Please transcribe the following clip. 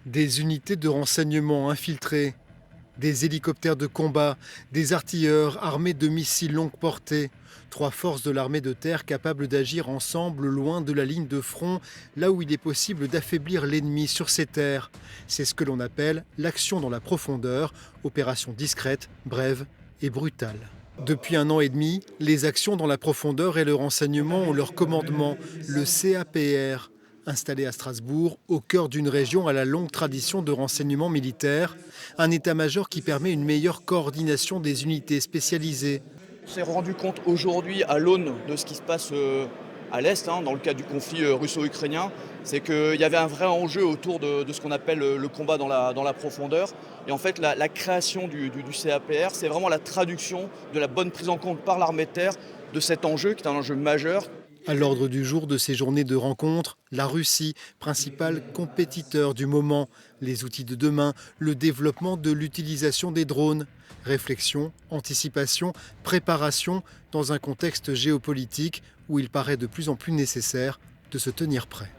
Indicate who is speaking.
Speaker 1: Des unités de renseignement infiltrées, des hélicoptères de combat, des artilleurs armés de missiles longue portée. Trois forces de l'armée de terre capables d'agir ensemble loin de la ligne de front, là où il est possible d'affaiblir l'ennemi sur ses terres. C'est ce que l'on appelle l'action dans la profondeur, opération discrète, brève et brutale. Depuis 1 an et demi, les actions dans la profondeur et le renseignement ont leur commandement, le CAPR. Installé à Strasbourg, au cœur d'une région à la longue tradition de renseignement militaire, un état-major qui permet une meilleure coordination des unités spécialisées.
Speaker 2: On s'est rendu compte aujourd'hui, à l'aune de ce qui se passe à l'Est, dans le cadre du conflit russo-ukrainien, c'est qu'il y avait un vrai enjeu autour de ce qu'on appelle le combat dans la profondeur. Et en fait, la création du CAPR, c'est vraiment la traduction de la bonne prise en compte par l'armée de terre de cet enjeu, qui est un enjeu majeur.
Speaker 1: À l'ordre du jour de ces journées de rencontres, la Russie, principal compétiteur du moment, les outils de demain, le développement de l'utilisation des drones. Réflexion, anticipation, préparation dans un contexte géopolitique où il paraît de plus en plus nécessaire de se tenir prêt.